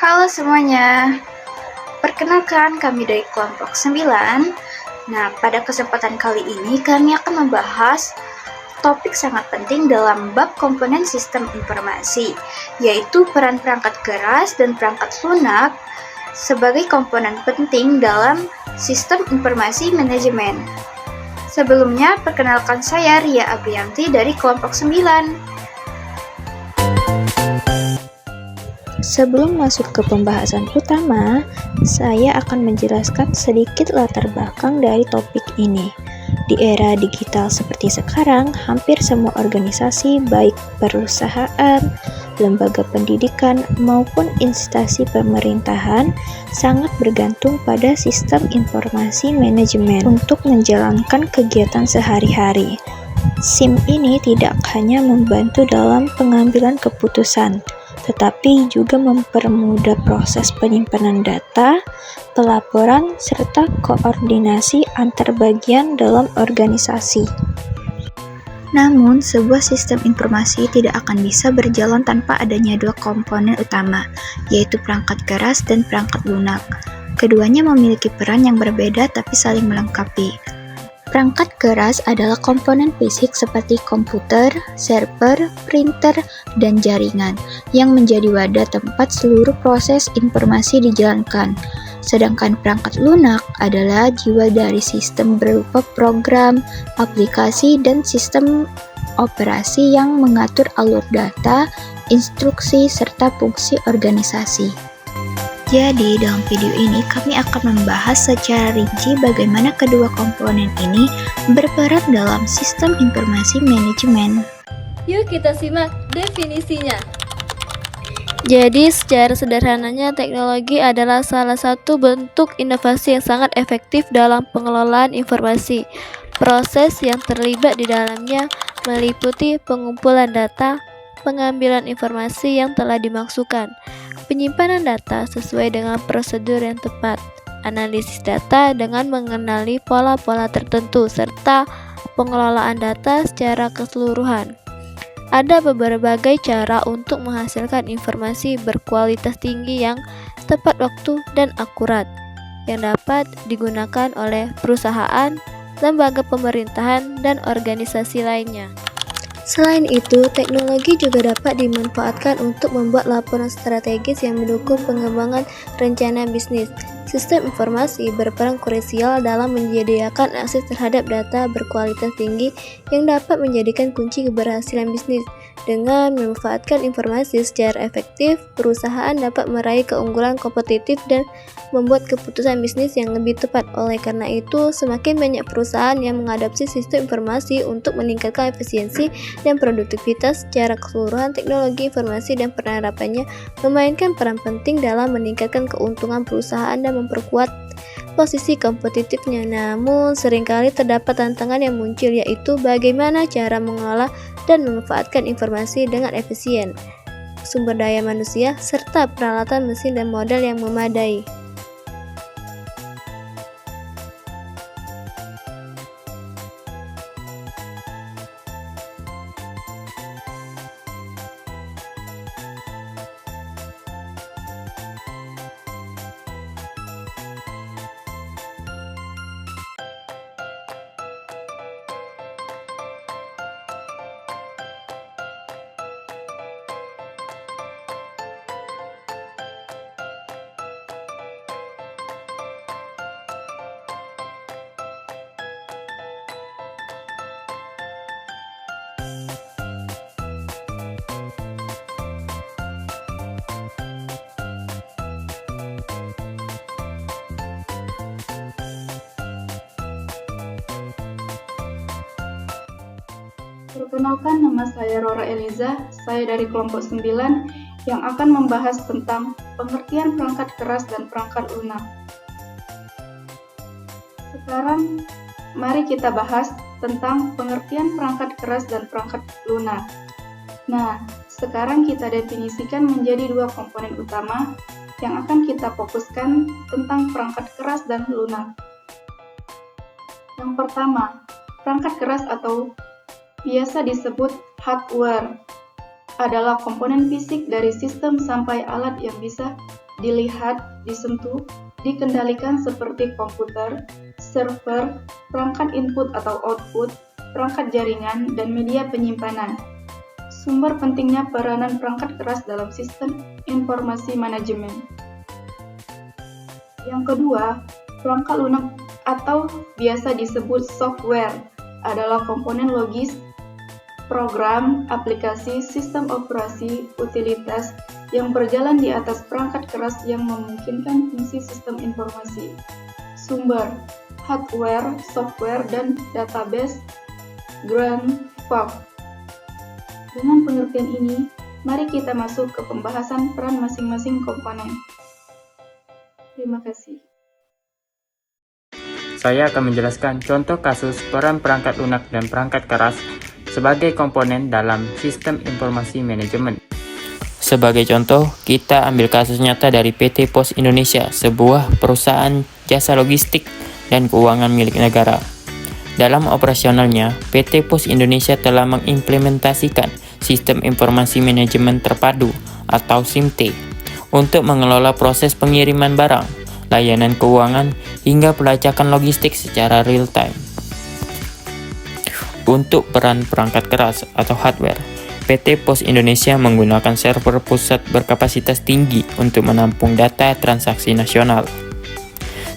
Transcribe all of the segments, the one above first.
Halo semuanya, perkenalkan kami dari kelompok 9. Nah, pada kesempatan kali ini kami akan membahas topik sangat penting dalam bab komponen sistem informasi, yaitu peran perangkat keras dan perangkat lunak sebagai komponen penting dalam sistem informasi manajemen. Sebelumnya, perkenalkan saya Ria Abrianti dari kelompok 9. Sebelum masuk ke pembahasan utama, saya akan menjelaskan sedikit latar belakang dari topik ini. Di era digital seperti sekarang, hampir semua organisasi, baik perusahaan, lembaga pendidikan, maupun instansi pemerintahan, sangat bergantung pada sistem informasi manajemen untuk menjalankan kegiatan sehari-hari. SIM ini tidak hanya membantu dalam pengambilan keputusan, tetapi juga mempermudah proses penyimpanan data, pelaporan, serta koordinasi antar bagian dalam organisasi. Namun, sebuah sistem informasi tidak akan bisa berjalan tanpa adanya dua komponen utama, yaitu perangkat keras dan perangkat lunak. Keduanya memiliki peran yang berbeda tapi saling melengkapi. Perangkat keras adalah komponen fisik seperti komputer, server, printer, dan jaringan yang menjadi wadah tempat seluruh proses informasi dijalankan. Sedangkan perangkat lunak adalah jiwa dari sistem berupa program, aplikasi, dan sistem operasi yang mengatur alur data, instruksi, serta fungsi organisasi. Jadi, dalam video ini kami akan membahas secara rinci bagaimana kedua komponen ini berperan dalam sistem informasi manajemen. Yuk kita simak definisinya. Jadi, secara sederhananya, teknologi adalah salah satu bentuk inovasi yang sangat efektif dalam pengelolaan informasi. Proses yang terlibat di dalamnya meliputi pengumpulan data, pengambilan informasi yang telah dimaksudkan, penyimpanan data sesuai dengan prosedur yang tepat, analisis data dengan mengenali pola-pola tertentu, serta pengelolaan data secara keseluruhan. Ada berbagai cara untuk menghasilkan informasi berkualitas tinggi yang tepat waktu dan akurat, yang dapat digunakan oleh perusahaan, lembaga pemerintahan, dan organisasi lainnya. Selain itu, teknologi juga dapat dimanfaatkan untuk membuat laporan strategis yang mendukung pengembangan rencana bisnis. Sistem informasi berperan krusial dalam menyediakan akses terhadap data berkualitas tinggi yang dapat menjadikan kunci keberhasilan bisnis. Dengan memanfaatkan informasi secara efektif, perusahaan dapat meraih keunggulan kompetitif dan membuat keputusan bisnis yang lebih tepat. Oleh karena itu, semakin banyak perusahaan yang mengadopsi sistem informasi untuk meningkatkan efisiensi dan produktivitas secara keseluruhan. Teknologi informasi dan penerapannya memainkan peran penting dalam meningkatkan keuntungan perusahaan dan memperkuat posisi kompetitifnya. Namun, seringkali terdapat tantangan yang muncul, yaitu bagaimana cara mengelola dan memanfaatkan informasi dengan efisien, sumber daya manusia, serta peralatan mesin dan modal yang memadai. Perkenalkan, nama saya Rora Eliza, saya dari kelompok 9 yang akan membahas tentang pengertian perangkat keras dan perangkat lunak. Sekarang, mari kita bahas tentang pengertian perangkat keras dan perangkat lunak. Nah, sekarang kita definisikan menjadi dua komponen utama yang akan kita fokuskan tentang perangkat keras dan lunak. Yang pertama, perangkat keras atau biasa disebut hardware adalah komponen fisik dari sistem sampai alat yang bisa dilihat, disentuh, dikendalikan seperti komputer, server, perangkat input atau output, perangkat jaringan, dan media penyimpanan. Sumber pentingnya peranan perangkat keras dalam sistem informasi manajemen. Yang kedua, perangkat lunak atau biasa disebut software adalah komponen logis, program, aplikasi, sistem operasi, utilitas yang berjalan di atas perangkat keras yang memungkinkan fungsi sistem informasi. Sumber, hardware, software, dan database, ground fault. Dengan pengertian ini, mari kita masuk ke pembahasan peran masing-masing komponen. Terima kasih. Saya akan menjelaskan contoh kasus peran perangkat lunak dan perangkat keras sebagai komponen dalam sistem informasi manajemen. Sebagai contoh, kita ambil kasus nyata dari PT Pos Indonesia, sebuah perusahaan jasa logistik dan keuangan milik negara. Dalam operasionalnya, PT Pos Indonesia telah mengimplementasikan Sistem Informasi Manajemen Terpadu atau SIMT untuk mengelola proses pengiriman barang, layanan keuangan, hingga pelacakan logistik secara real-time. Untuk peran perangkat keras atau hardware, PT Pos Indonesia menggunakan server pusat berkapasitas tinggi untuk menampung data transaksi nasional.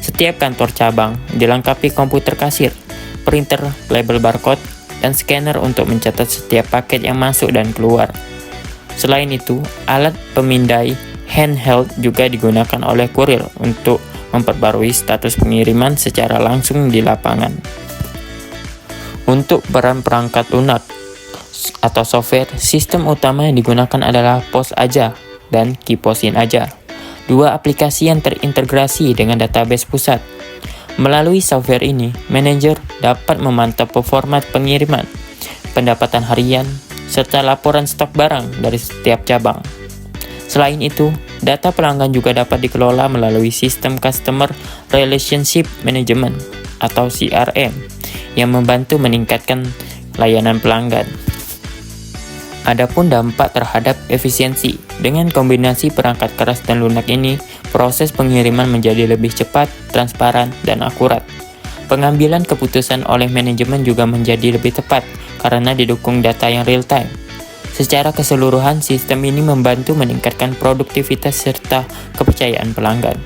Setiap kantor cabang dilengkapi komputer kasir, printer, label barcode, dan scanner untuk mencatat setiap paket yang masuk dan keluar. Selain itu, alat pemindai handheld juga digunakan oleh kurir untuk memperbarui status pengiriman secara langsung di lapangan. Untuk peran perangkat lunak atau software, sistem utama yang digunakan adalah Pos Aja dan Kiposin Aja, dua aplikasi yang terintegrasi dengan database pusat. Melalui software ini, manajer dapat memantau performa pengiriman, pendapatan harian, serta laporan stok barang dari setiap cabang. Selain itu, data pelanggan juga dapat dikelola melalui sistem Customer Relationship Management atau CRM yang membantu meningkatkan layanan pelanggan. Adapun dampak terhadap efisiensi, dengan kombinasi perangkat keras dan lunak ini, proses pengiriman menjadi lebih cepat, transparan, dan akurat. Pengambilan keputusan oleh manajemen juga menjadi lebih tepat karena didukung data yang real-time. Secara keseluruhan, sistem ini membantu meningkatkan produktivitas serta kepercayaan pelanggan.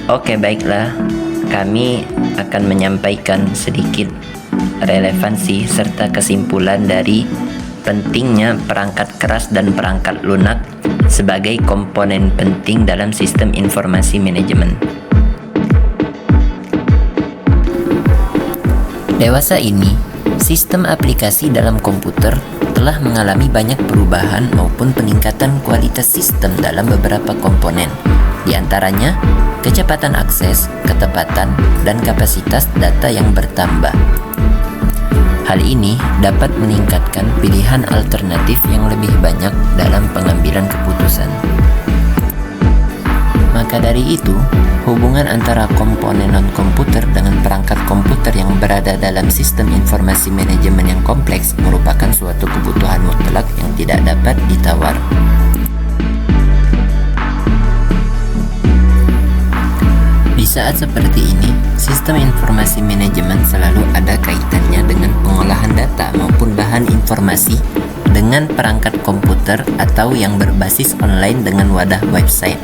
Oke, baiklah. Kami akan menyampaikan sedikit relevansi serta kesimpulan dari pentingnya perangkat keras dan perangkat lunak sebagai komponen penting dalam sistem informasi manajemen. Dewasa ini, sistem aplikasi dalam komputer telah mengalami banyak perubahan maupun peningkatan kualitas sistem dalam beberapa komponen, di antaranya kecepatan akses, ketepatan, dan kapasitas data yang bertambah. Hal ini dapat meningkatkan pilihan alternatif yang lebih banyak dalam pengambilan keputusan. Maka dari itu, hubungan antara komponen non-komputer dengan perangkat komputer yang berada dalam sistem informasi manajemen yang kompleks merupakan suatu kebutuhan mutlak yang tidak dapat ditawar. Di saat seperti ini, sistem informasi manajemen selalu ada kaitannya dengan pengolahan data maupun bahan informasi dengan perangkat komputer atau yang berbasis online dengan wadah website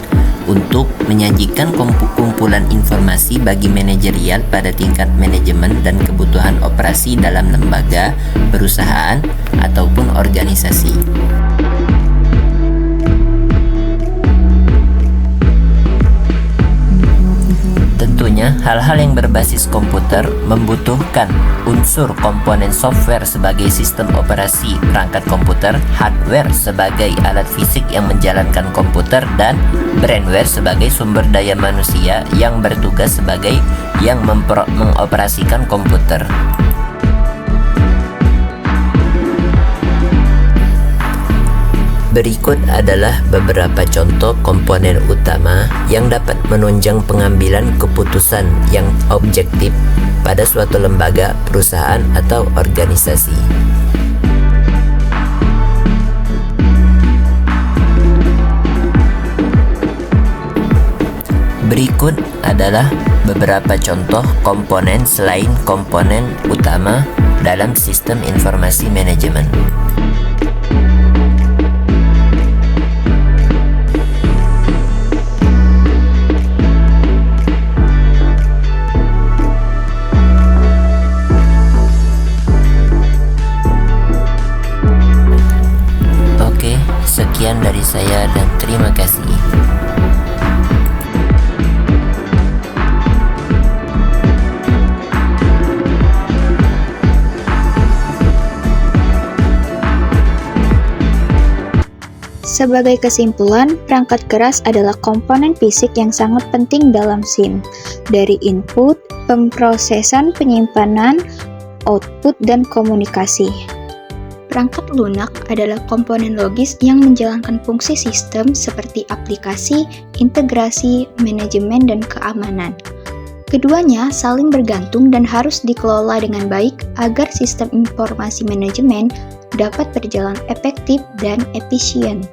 untuk menyajikan kumpulan informasi bagi manajerial pada tingkat manajemen dan kebutuhan operasi dalam lembaga, perusahaan, ataupun organisasi. Tentunya, hal-hal yang berbasis komputer membutuhkan unsur komponen software sebagai sistem operasi perangkat komputer, hardware sebagai alat fisik yang menjalankan komputer, dan brainware sebagai sumber daya manusia yang bertugas sebagai yang mengoperasikan komputer. Berikut adalah beberapa contoh komponen utama yang dapat menunjang pengambilan keputusan yang objektif pada suatu lembaga, perusahaan, atau organisasi. Berikut adalah beberapa contoh komponen selain komponen utama dalam sistem informasi manajemen. Oke, sekian dari saya dan terima kasih. Sebagai kesimpulan, perangkat keras adalah komponen fisik yang sangat penting dalam SIM. Dari input, pemrosesan, penyimpanan, output, dan komunikasi. Perangkat lunak adalah komponen logis yang menjalankan fungsi sistem seperti aplikasi, integrasi, manajemen, dan keamanan. Keduanya saling bergantung dan harus dikelola dengan baik agar sistem informasi manajemen dapat berjalan efektif dan efisien.